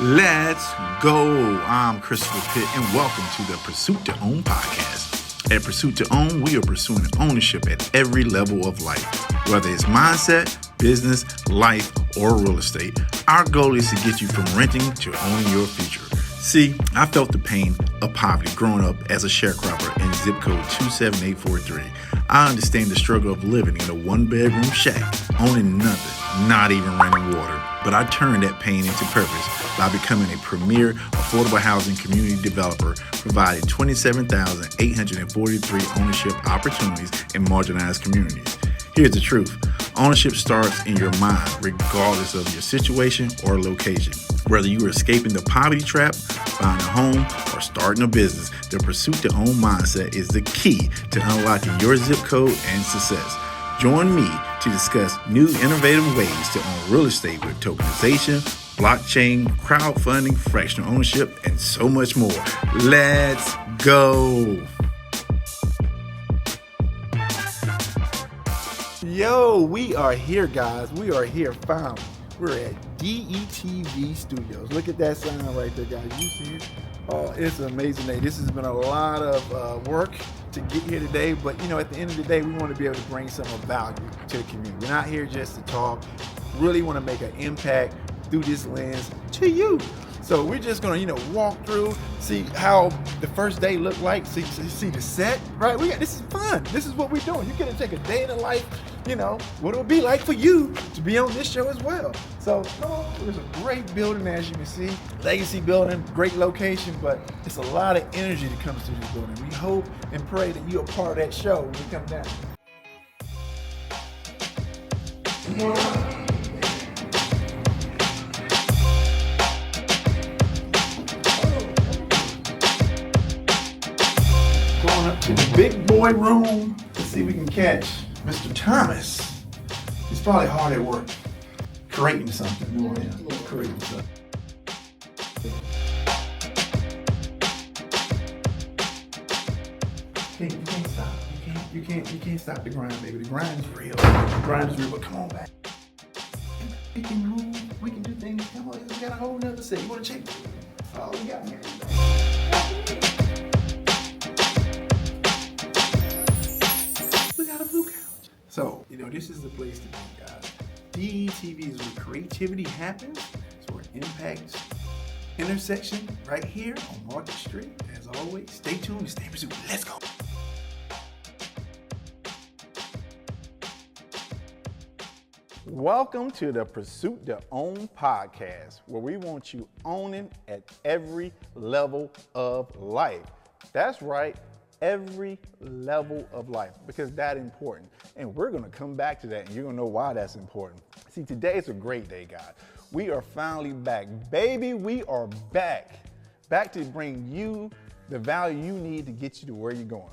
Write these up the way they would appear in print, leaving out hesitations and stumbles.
Let's go. I'm Chris Pitt, and welcome to the Pursuit to Own podcast. At Pursuit to Own, we are pursuing ownership at every level of life. Whether it's mindset, business, life, or real estate, our goal is to get you from renting to owning your future. See, I felt the pain of poverty growing up as a sharecropper in zip code 27843. I understand the struggle of living in a one-bedroom shack, owning nothing, not even running water. But I turned that pain into purpose by becoming a premier affordable housing community developer, providing 27,843 ownership opportunities in marginalized communities. Here's the truth. Ownership starts in your mind, regardless of your situation or location. Whether you are escaping the poverty trap, buying a home, or starting a business, the pursuit to own mindset is the key to unlocking your zip code and success. Join me to discuss new innovative ways to own real estate with tokenization, blockchain, crowdfunding, fractional ownership, and so much more. Let's go. Yo, we are here, guys. We are here finally. We're at DETV Studios. Look at that sign right there, guys. You see it? Oh, it's an amazing day. This has been a lot of work to get here today, but at the end of the day, we want to be able to bring some value to the community. We're not here just to talk. Really want to make an impact through this lens to you. So we're just gonna, walk through, see how the first day looked like, see the set, right? This is fun. This is what we're doing. You get to take a day in the life, what it would be like for you to be on this show as well. So there's a great building, as you can see, legacy building, great location, but it's a lot of energy that comes to this building. We hope and pray that you're a part of that show when we come down. Come on. Up to the big boy room. Let's see if we can catch Mr. Thomas. He's probably hard at work, creating something. Creating something. You can't stop. You can't stop the grind, baby. The grind is real. But come on back. We can move. We can do things. Come on, we got a whole nother set. You want to check? Oh, we got here. So, this is the place to be, guys. DETV is where creativity happens. It's where it impacts intersection right here on Market Street. As always, stay tuned and stay pursuit. Let's go. Welcome to the Pursuit to Own podcast, where we want you owning at every level of life. That's right. Every level of life, because that's important. And we're gonna come back to that, and you're gonna know why that's important. See, today is a great day, guys. We are finally back. Baby, we are back. Back to bring you the value you need to get you to where you're going.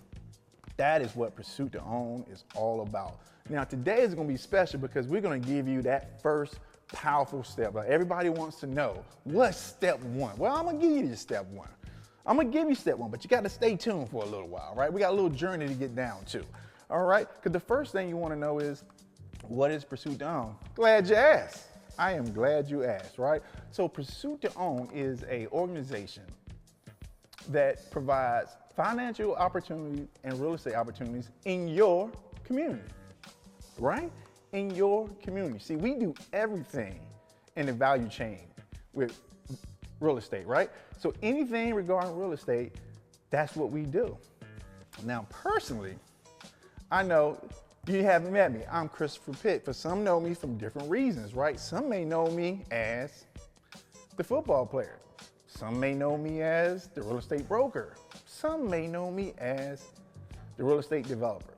That is what Pursuit to Own is all about. Now, today is gonna be special because we're gonna give you that first powerful step. Like, everybody wants to know, what's step one? Well, I'm gonna give you this step one. I'm gonna give you step one, but you gotta stay tuned for a little while, right? We got a little journey to get down to, all right? Because the first thing you wanna know is, what is Pursuit to Own? Glad you asked. I am glad you asked, right? So Pursuit to Own is an organization that provides financial opportunities and real estate opportunities in your community, right? In your community. See, we do everything in the value chain with real estate, right? So anything regarding real estate, that's what we do. Now, personally, I know you haven't met me. I'm Christopher Pitt, but some know me from different reasons, right? Some may know me as the football player. Some may know me as the real estate broker. Some may know me as the real estate developer.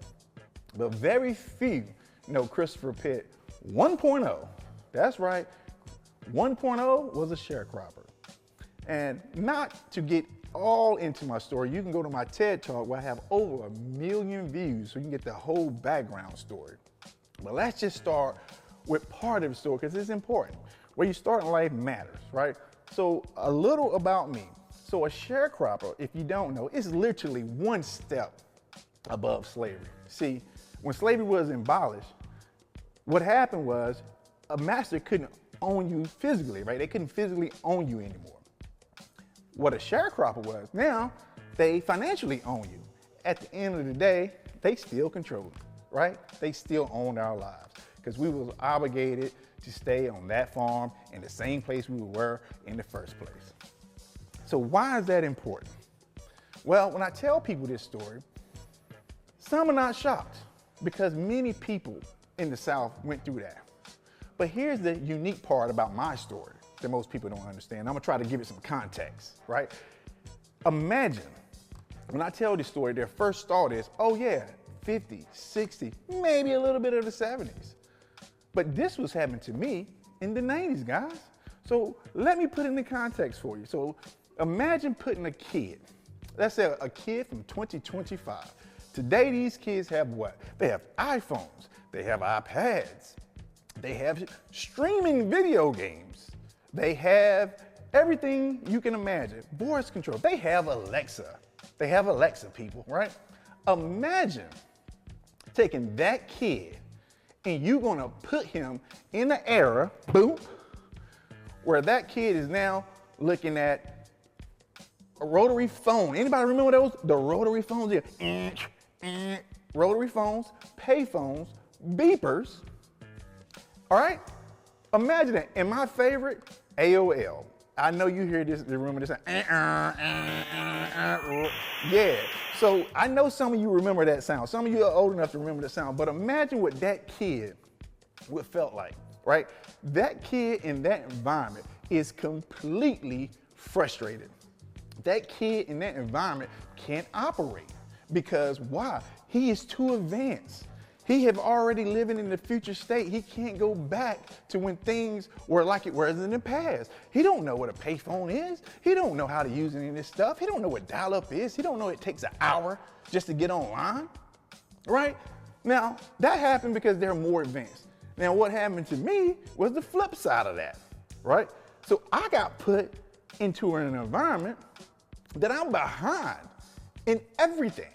But very few know Christopher Pitt 1.0. That's right, 1.0 was a sharecropper. And not to get all into my story, you can go to my TED Talk where I have over 1 million views so you can get the whole background story. But let's just start with part of the story because it's important. Where you start in life matters, right? So a little about me. So a sharecropper, if you don't know, is literally one step above slavery. See, when slavery was abolished, what happened was a master couldn't own you physically, right? They couldn't physically own you anymore. What a sharecropper was, now they financially own you. At the end of the day, they still control you, right? They still own our lives because we was obligated to stay on that farm in the same place we were in the first place. So why is that important? Well, when I tell people this story, some are not shocked because many people in the South went through that. But here's the unique part about my story that most people don't understand. I'm gonna try to give it some context, right? Imagine, when I tell this story, their first thought is, oh yeah, 50, 60, maybe a little bit of the 70s. But this was happening to me in the 90s, guys. So let me put it in the context for you. So imagine putting a kid, let's say a kid from 2025. Today, these kids have what? They have iPhones, they have iPads, they have streaming video games, they have everything you can imagine, voice control, they have Alexa. They have Alexa, people, right? Imagine taking that kid and you're gonna put him in an era, boom, where that kid is now looking at a rotary phone. Anybody remember those? The rotary phones, yeah. Rotary phones, pay phones, beepers, all right? Imagine that. And my favorite, AOL. I know you hear this, remember this, yeah. So I know some of you remember that sound. Some of you are old enough to remember the sound, but imagine what that kid would felt like, right? That kid in that environment is completely frustrated. That kid in that environment can't operate because why? He is too advanced. He have already living in the future state. He can't go back to when things were like it was in the past. He don't know what a payphone is. He don't know how to use any of this stuff. He don't know what dial-up is. He don't know it takes an hour just to get online, right? Now, that happened because they're more advanced. Now, what happened to me was the flip side of that, right? So I got put into an environment that I'm behind in everything.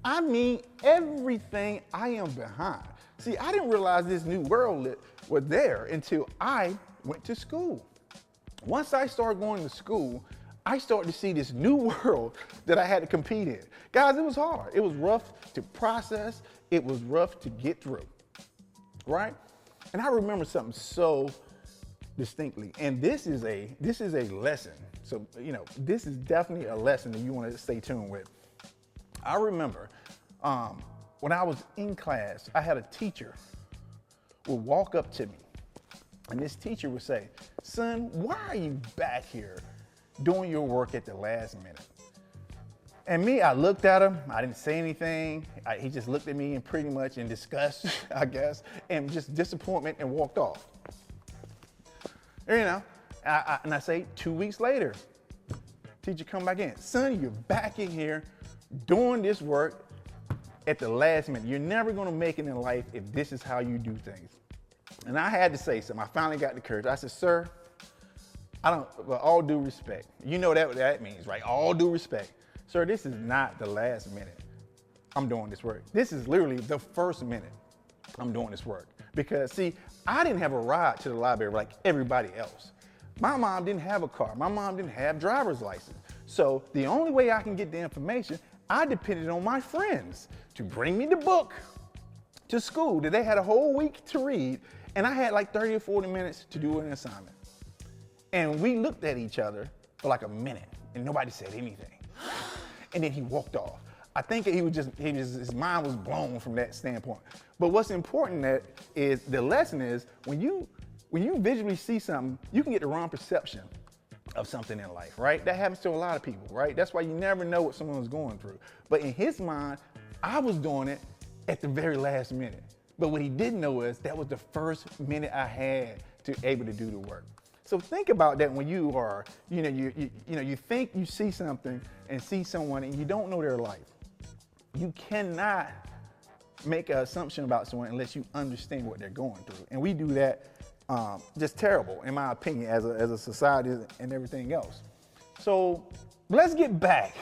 I mean, everything I am behind. See, I didn't realize this new world was there until I went to school. Once I started going to school, I started to see this new world that I had to compete in. Guys, it was hard. It was rough to process. It was rough to get through, right? And I remember something so distinctly, and this is a lesson. So, you know, this is definitely a lesson that you want to stay tuned with. I remember when I was in class, I had a teacher would walk up to me, and this teacher would say, "Son, why are you back here doing your work at the last minute?" And me, I looked at him, I didn't say anything. He just looked at me and pretty much in disgust, I guess, and just disappointment and walked off. You know, and I say 2 weeks later, teacher come back in, "Son, you're back in here doing this work at the last minute. You're never gonna make it in life if this is how you do things." And I had to say something. I finally got the courage. I said, "Sir, with all due respect," you know what that means, right? All due respect. "Sir, this is not the last minute I'm doing this work. This is literally the first minute I'm doing this work." Because see, I didn't have a ride to the library like everybody else. My mom didn't have a car. My mom didn't have driver's license. So the only way I can get the information, I depended on my friends to bring me the book to school that they had a whole week to read, and I had like 30 or 40 minutes to do an assignment. And we looked at each other for like a minute, and nobody said anything. And then he walked off. I think his mind was blown from that standpoint. But what's important is the lesson is when you visually see something, you can get the wrong perception of something in life, right? That happens to a lot of people, right? That's why you never know what someone's going through. But in his mind, I was doing it at the very last minute. But what he didn't know is that was the first minute I had to able to do the work. So think about that when you are, you think you see something and see someone and you don't know their life. You cannot make an assumption about someone unless you understand what they're going through. And we do that just terrible, in my opinion, as a society and everything else. So let's get back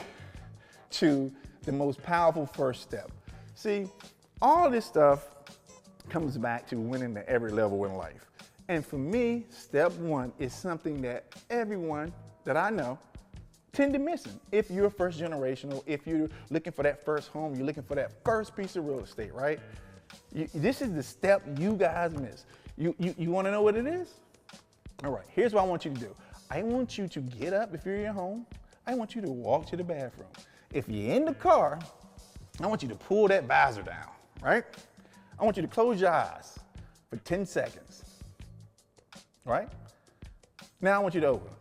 to the most powerful first step. See, all this stuff comes back to winning at every level in life. And for me, step one is something that everyone that I know tend to miss. If you're first generational, if you're looking for that first home, you're looking for that first piece of real estate, right? This is the step you guys miss. You want to know what it is? All right, here's what I want you to do. I want you to get up if you're in your home. I want you to walk to the bathroom. If you're in the car, I want you to pull that visor down, right? I want you to close your eyes for 10 seconds, right? Now I want you to open them.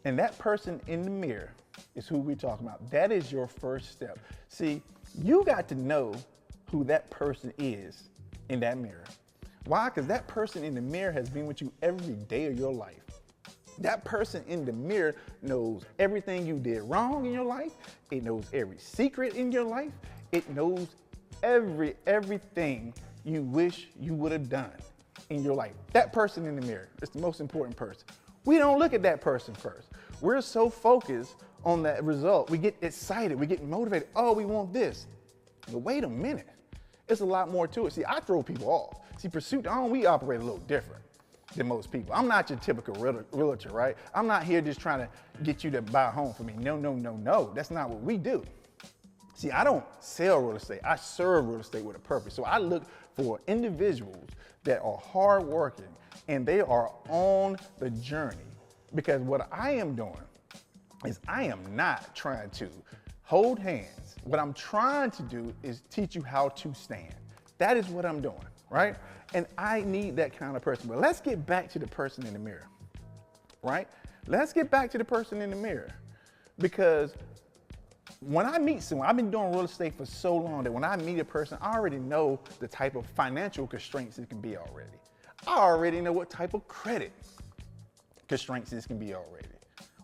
And that person in the mirror is who we're talking about. That is your first step. See, you got to know who that person is in that mirror. Why? Because that person in the mirror has been with you every day of your life. That person in the mirror knows everything you did wrong in your life. It knows every secret in your life. It knows everything you wish you would have done in your life. That person in the mirror is the most important person. We don't look at that person first. We're so focused on that result. We get excited, we get motivated. Oh, we want this. But wait a minute. It's a lot more to it. See, I throw people off. See, Pursuit to Own, we operate a little different than most people. I'm not your typical realtor, right? I'm not here just trying to get you to buy a home for me. No. That's not what we do. See, I don't sell real estate. I serve real estate with a purpose. So I look for individuals that are hardworking and they are on the journey. Because what I am doing is I am not trying to hold hands. What I'm trying to do is teach you how to stand. That is what I'm doing, right? And I need that kind of person. But let's get back to the person in the mirror, right? Let's get back to the person in the mirror. Because when I meet someone, I've been doing real estate for so long that when I meet a person, I already know the type of financial constraints it can be already. I already know what type of credit constraints this can be already.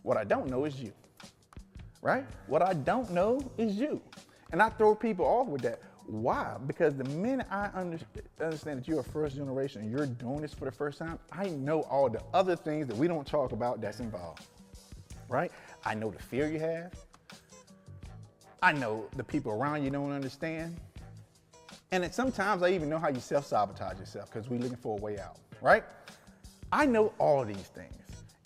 What I don't know is you, right? What I don't know is you. And I throw people off with that. Why? Because the minute I understand that you're a first generation and you're doing this for the first time, I know all the other things that we don't talk about that's involved, right? I know the fear you have. I know the people around you don't understand. And then sometimes I even know how you self-sabotage yourself because we're looking for a way out, right? I know all these things.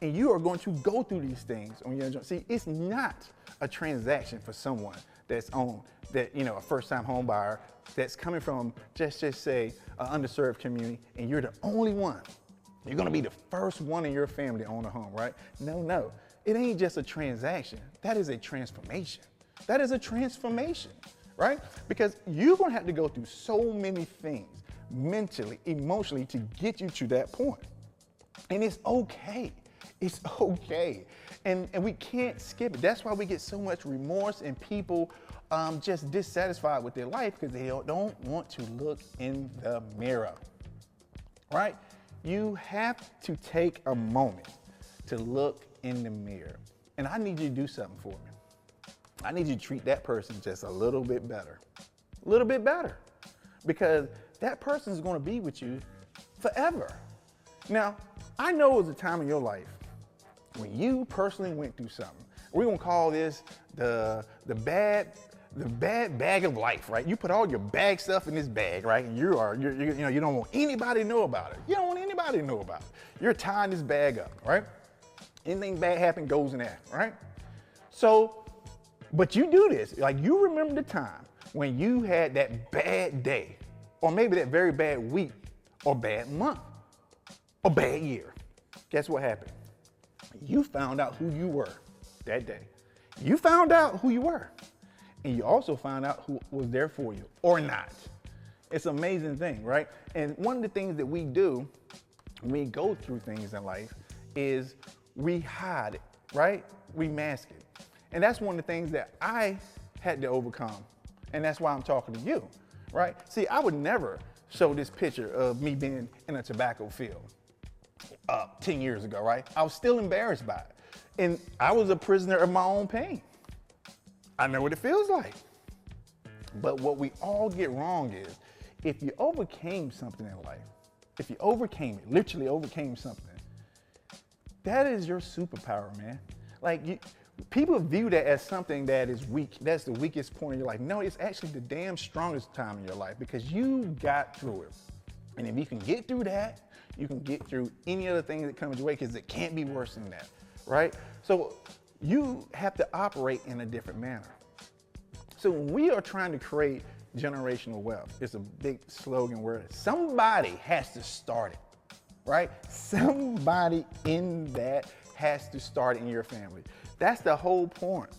And you are going to go through these things on your journey. See, it's not a transaction for someone that's on that, a first-time home buyer that's coming from just say an underserved community, and you're the only one. You're gonna be the first one in your family to own a home, right? No. It ain't just a transaction. That is a transformation. That is a transformation, right? Because you're gonna have to go through so many things mentally, emotionally to get you to that point. And it's okay. It's okay. And we can't skip it. That's why we get so much remorse and people just dissatisfied with their life because they don't want to look in the mirror, right? You have to take a moment to look in the mirror. And I need you to do something for me. I need you to treat that person just a little bit better. A little bit better. Because that person is going to be with you forever. Now, I know it was a time in your life when you personally went through something. We're going to call this the bad bag of life, right? You put all your bag stuff in this bag, right? And you don't want anybody to know about it. You don't want anybody to know about it. You're tying this bag up, right? Anything bad happen goes in there, right? So, but you do this, like you remember the time when you had that bad day, or maybe that very bad week, or bad month, or bad year. Guess what happened? You found out who you were that day. You found out who you were. And you also found out who was there for you or not. It's an amazing thing, right? And one of the things that we do when we go through things in life is we hide it, right? We mask it. And that's one of the things that I had to overcome. And that's why I'm talking to you, right? See, I would never show this picture of me being in a tobacco field 10 years ago, right? I was still embarrassed by it. And I was a prisoner of my own pain. I know what it feels like. But what we all get wrong is if you overcame something in life, if you overcame it, literally overcame something, that is your superpower, man. Like people view that as something that is weak. That's the weakest point in your life. No, it's actually the damn strongest time in your life because you got through it. And if you can get through that, you can get through any other thing that comes your way, because it can't be worse than that, right? So you have to operate in a different manner. So when we are trying to create generational wealth, it's a big slogan word. Somebody has to start it, right? Somebody in that has to start in your family. That's the whole point.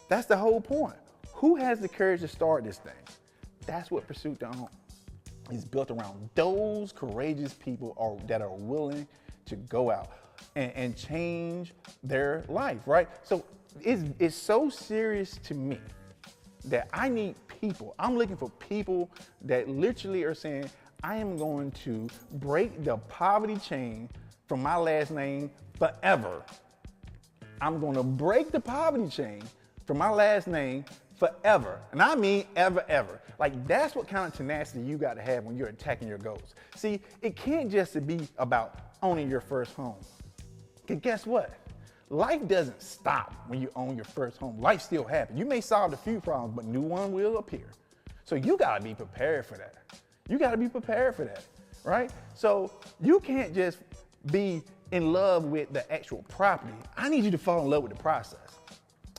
That's the whole point. Who has the courage to start this thing? That's what Pursuit to Own is built around. Those courageous people that are willing to go out and change their life, right? So it's so serious to me that I need people. I'm looking for people that literally are saying, I am going to break the poverty chain from my last name forever. I'm going to break the poverty chain from my last name forever. And I mean ever, ever. Like, that's what kind of tenacity you got to have when you're attacking your goals. See, it can't just be about owning your first home. Because guess what? Life doesn't stop when you own your first home. Life still happens. You may solve a few problems, but new one will appear. So you got to be prepared for that. You got to be prepared for that, right? So you can't just be in love with the actual property. I need you to fall in love with the process.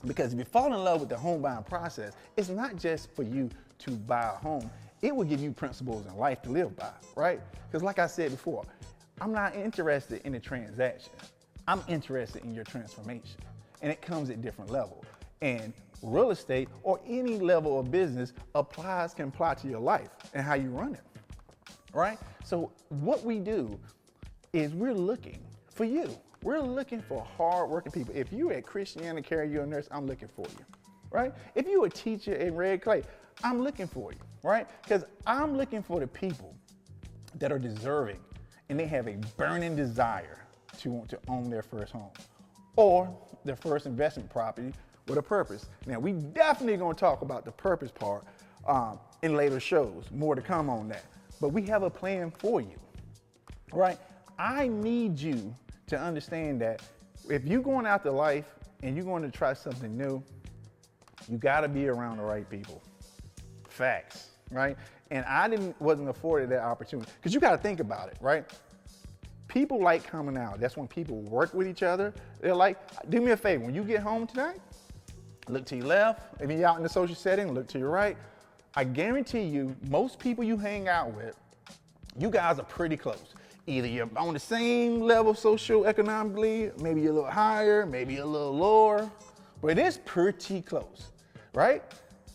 Because if you fall in love with the home buying process, it's not just for you to buy a home. It will give you principles in life to live by, right? Because like I said before, I'm not interested in the transaction. I'm interested in your transformation. And it comes at different levels. And real estate or any level of business can apply to your life and how you run it, right? So what we do is we're looking for you. We're looking for hardworking people. If you're at Christiana Care, you're a nurse, I'm looking for you, right? If you're a teacher in Red Clay, I'm looking for you, right? Because I'm looking for the people that are deserving and they have a burning desire to want to own their first home or their first investment property with a purpose. Now, we definitely gonna talk about the purpose part in later shows, more to come on that. But we have a plan for you, right? I need you to understand that if you're going out to life and you're going to try something new, you gotta be around the right people. Facts, right? And I wasn't afforded that opportunity. Because you gotta think about it, right? People like coming out. That's when people work with each other. They're like, do me a favor, when you get home tonight, look to your left. If you're out in the social setting, look to your right. I guarantee you, most people you hang out with, you guys are pretty close. Either you're on the same level socioeconomically, maybe a little higher, maybe a little lower, but it's pretty close, right?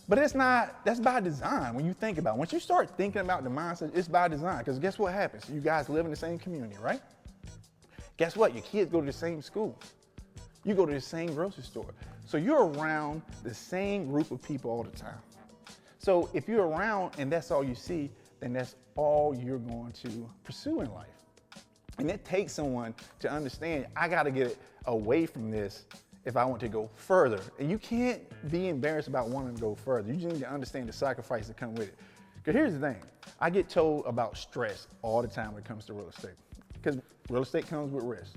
But that's by design when you think about it. Once you start thinking about the mindset, it's by design, because guess what happens? You guys live in the same community, right? Guess what? Your kids go to the same school. You go to the same grocery store. So you're around the same group of people all the time. So if you're around and that's all you see, then that's all you're going to pursue in life. And it takes someone to understand, I gotta get away from this if I want to go further. And you can't be embarrassed about wanting to go further. You just need to understand the sacrifice that come with it. Because here's the thing, I get told about stress all the time when it comes to real estate. Because real estate comes with risk.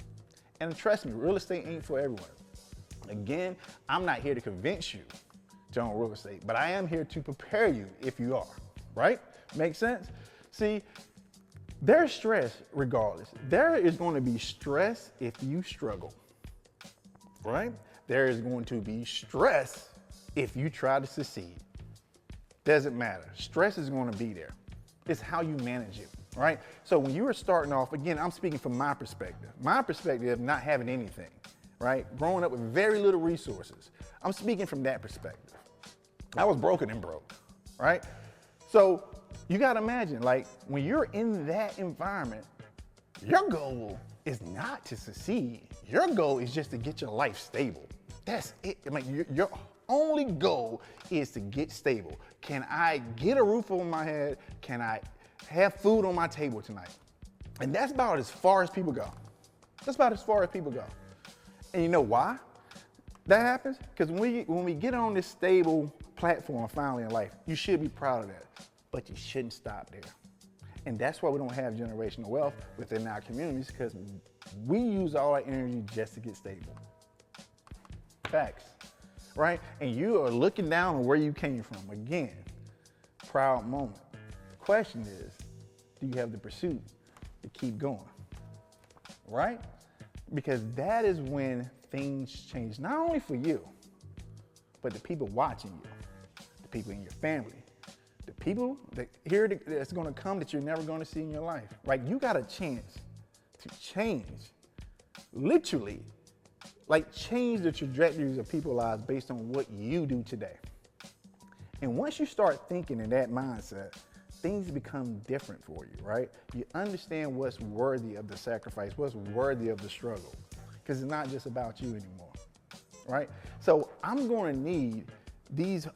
And trust me, real estate ain't for everyone. Again, I'm not here to convince you to own real estate, but I am here to prepare you if you are, right? Make sense? See, there's stress regardless. There is going to be stress if you struggle, right? There is going to be stress if you try to succeed. Doesn't matter. Stress is going to be there. It's how you manage it, right? So when you are starting off, again, I'm speaking from my perspective. My perspective of not having anything, right? Growing up with very little resources. I'm speaking from that perspective. I was broken and broke, right? So you gotta imagine, like, when you're in that environment, your goal is not to succeed. Your goal is just to get your life stable. That's it. I mean, your only goal is to get stable. Can I get a roof over my head? Can I have food on my table tonight? And that's about as far as people go. That's about as far as people go. And you know why that happens? Because when we get on this stable platform finally in life, you should be proud of that. But you shouldn't stop there. And that's why we don't have generational wealth within our communities, because we use all our energy just to get stable. Facts, right? And you are looking down on where you came from. Again, proud moment. The question is, do you have the pursuit to keep going, right? Because that is when things change, not only for you, but the people watching you, the people in your family, the people that's gonna come that you're never gonna see in your life, right? You got a chance to change, literally, like change the trajectories of people's lives based on what you do today. And once you start thinking in that mindset, things become different for you, right? You understand what's worthy of the sacrifice, what's worthy of the struggle, because it's not just about you anymore, right? So I'm going to need these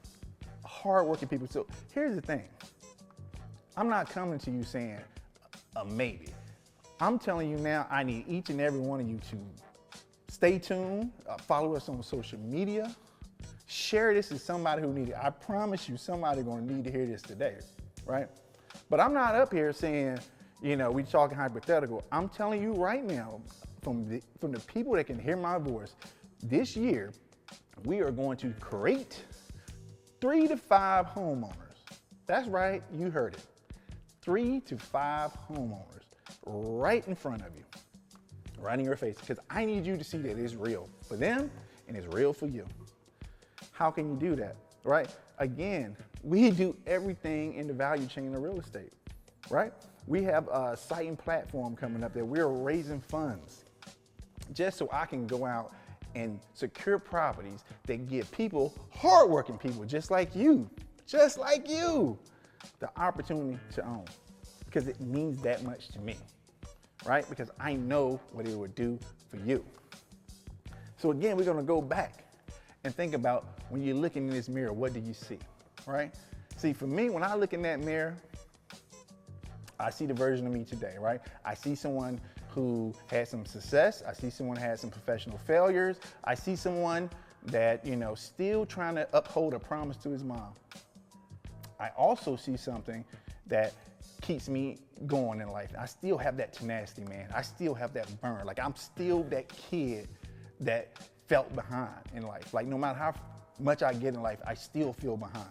hardworking people. So here's the thing. I'm not coming to you saying a maybe. I'm telling you now, I need each and every one of you to stay tuned, follow us on social media, share this with somebody who needs it. I promise you somebody's going to need to hear this today, right? But I'm not up here saying, we talking hypothetical. I'm telling you right now, from the people that can hear my voice, this year, we are going to create 3 to 5 homeowners. That's right, you heard it. 3 to 5 homeowners right in front of you, right in your face, because I need you to see that it's real for them and it's real for you. How can you do that, right? Again, we do everything in the value chain of real estate, right? We have a site and platform coming up that we're raising funds just so I can go out and secure properties that give people, hardworking people just like you, the opportunity to own, because it means that much to me, right? Because I know what it would do for you. So again, we're gonna go back and think about when you're looking in this mirror, what do you see, right? See, for me, when I look in that mirror, I see the version of me today, right? I see someone who had some success. I see someone who had some professional failures. I see someone that, still trying to uphold a promise to his mom. I also see something that keeps me going in life. I still have that tenacity, man. I still have that burn. Like, I'm still that kid that felt behind in life. Like, no matter how much I get in life, I still feel behind.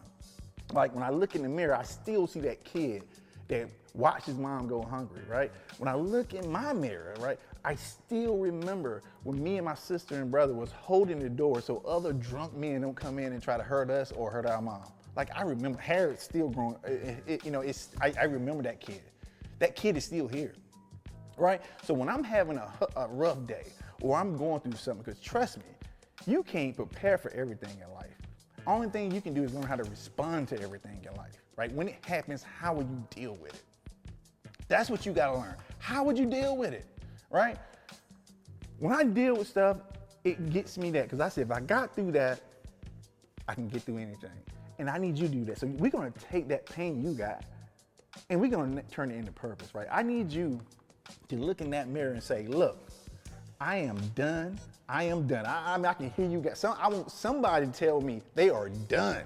Like, when I look in the mirror, I still see that kid that watched his mom go hungry, right? When I look in my mirror, right, I still remember when me and my sister and brother was holding the door so other drunk men don't come in and try to hurt us or hurt our mom. Like, I remember, hair is still growing, I remember that kid. That kid is still here, right? So when I'm having a rough day or I'm going through something, because trust me, you can't prepare for everything in life. Only thing you can do is learn how to respond to everything in life, right? When it happens, how will you deal with it? That's what you gotta learn. How would you deal with it, right? When I deal with stuff, it gets me that, because I said, if I got through that, I can get through anything. And I need you to do that. So we're gonna take that pain you got and we're gonna turn it into purpose, right? I need you to look in that mirror and say, look, I am done. I am done. I can hear you guys. I want somebody to tell me they are done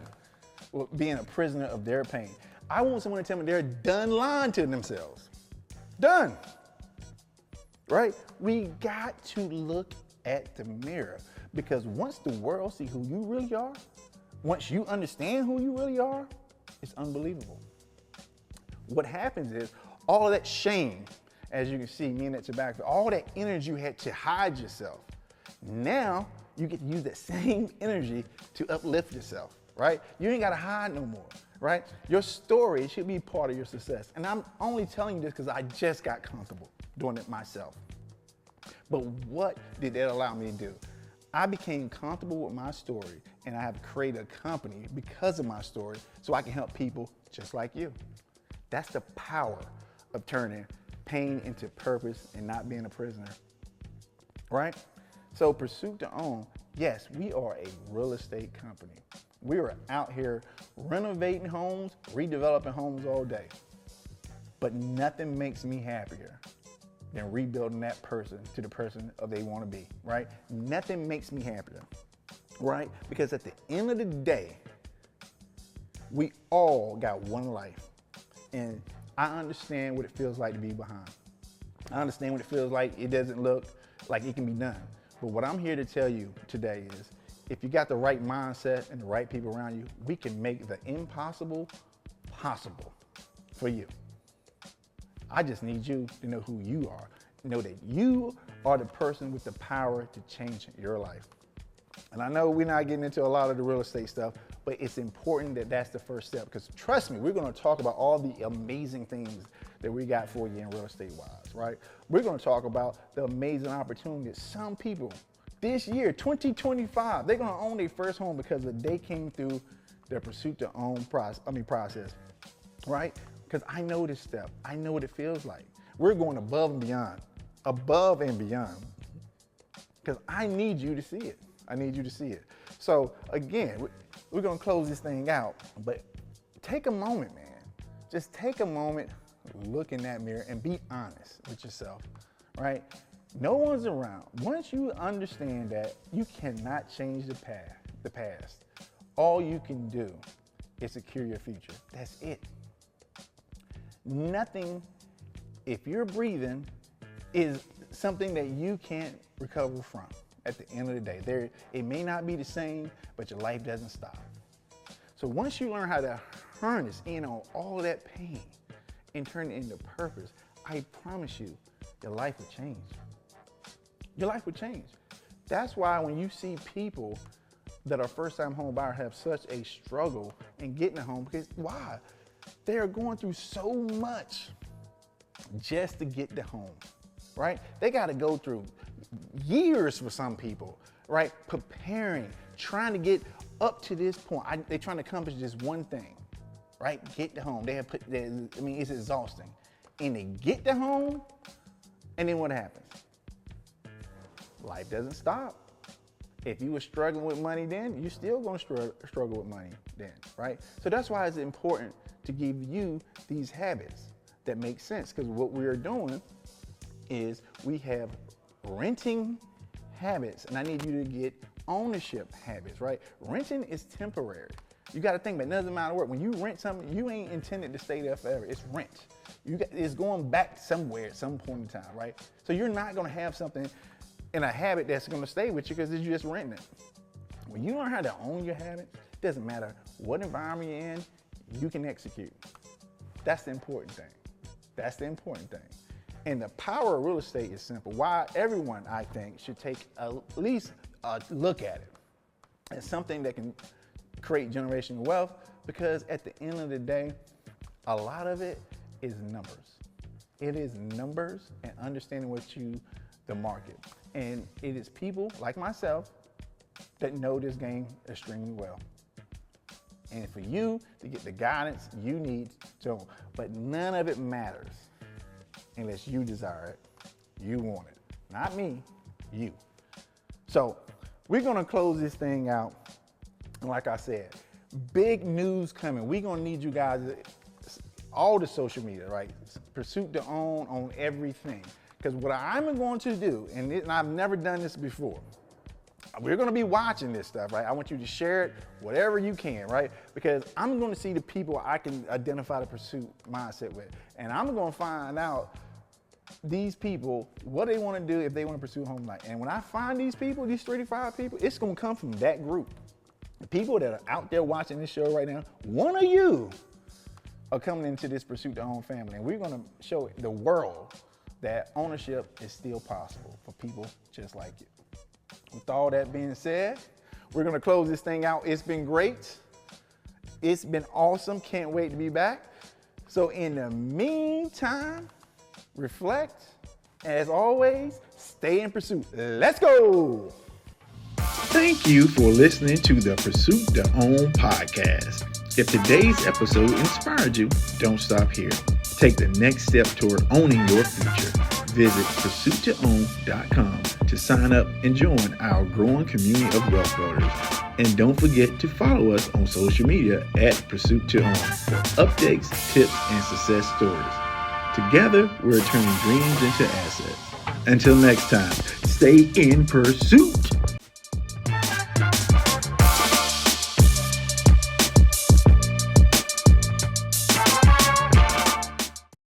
with being a prisoner of their pain. I want someone to tell me they're done lying to themselves. Done, right? We got to look at the mirror, because once the world sees who you really are, once you understand who you really are, it's unbelievable. What happens is all of that shame, as you can see, me and that tobacco, all that energy you had to hide yourself, now you get to use that same energy to uplift yourself, right? You ain't gotta hide no more, right? Your story should be part of your success. And I'm only telling you this because I just got comfortable doing it myself. But what did that allow me to do? I became comfortable with my story, and I have created a company because of my story so I can help people just like you. That's the power of turning pain into purpose and not being a prisoner, right? So Pursuit to Own, yes, we are a real estate company. We are out here renovating homes, redeveloping homes all day. But nothing makes me happier than rebuilding that person to the person they want to be, right? Nothing makes me happier, right? Because at the end of the day, we all got one life. And I understand what it feels like to be behind. I understand what it feels like it doesn't look like it can be done. But what I'm here to tell you today is, if you got the right mindset and the right people around you, we can make the impossible possible for you. I just need you to know who you are. Know that you are the person with the power to change your life. And I know we're not getting into a lot of the real estate stuff, but it's important that that's the first step, because trust me, we're going to talk about all the amazing things that we got for you in real estate wise, right? We're going to talk about the amazing opportunities. Some people this year, 2025, they're going to own their first home because they came through their pursuit to own process, right? Because I know this step. I know what it feels like. We're going above and beyond, because I need you to see it. I need you to see it. So again, we're going to close this thing out, but take a moment, man. Just take a moment, look in that mirror and be honest with yourself, right? No one's around. Once you understand that you cannot change the past, all you can do is secure your future. That's it. Nothing, if you're breathing, is something that you can't recover from. At the end of the day, it may not be the same, but your life doesn't stop. So once you learn how to harness in on all of that pain and turn it into purpose, I promise you, your life will change. Your life will change. That's why when you see people that are first-time home buyers have such a struggle in getting a home, because why? They're going through so much just to get the home, right? They got to go through years for some people, right? Preparing, trying to get up to this point. They're trying to accomplish this one thing, right? Get the home. It's exhausting. And they get the home, and then what happens? Life doesn't stop. If you were struggling with money then, you're still going to struggle with money then, right? So that's why it's important to give you these habits that make sense, because what we're doing is we have renting habits, and I need you to get ownership habits, right? Renting is temporary. You got to think about it. It doesn't matter what. When you rent something, you ain't intended to stay there forever. It's rent. It's going back somewhere at some point in time, right? So you're not going to have something in a habit that's going to stay with you because you're just renting it. When you learn how to own your habits, it doesn't matter what environment you're in, you can execute. That's the important thing. That's the important thing. And the power of real estate is simple. Why everyone, I think, should take at least a look at it. It's something that can create generational wealth, because at the end of the day, a lot of it is numbers. It is numbers and understanding the market. And it is people like myself that know this game extremely well. And for you to get the guidance you need to, but none of it matters unless you desire it, you want it. Not me, you. So we're gonna close this thing out. And like I said, big news coming. We're gonna need you guys, all the social media, right? Pursuit to own on everything. Because what I'm going to do, and I've never done this before, we're going to be watching this stuff, right? I want you to share it, whatever you can, right? Because I'm going to see the people I can identify the pursuit mindset with. And I'm going to find out these people, what they want to do if they want to pursue home life. And when I find these people, these 35 people, it's going to come from that group. The people that are out there watching this show right now, one of you are coming into this pursuit to own family. And we're going to show the world that ownership is still possible for people just like you. With all that being said, we're going to close this thing out. It's been great. It's been awesome. Can't wait to be back. So in the meantime, reflect. As always, stay in pursuit. Let's go. Thank you for listening to the Pursuit to Own podcast. If today's episode inspired you, don't stop here. Take the next step toward owning your future. Visit pursuittoown.com to sign up and join our growing community of wealth builders. And don't forget to follow us on social media at Pursuit to Own for updates, tips, and success stories. Together, we're turning dreams into assets. Until next time, stay in pursuit.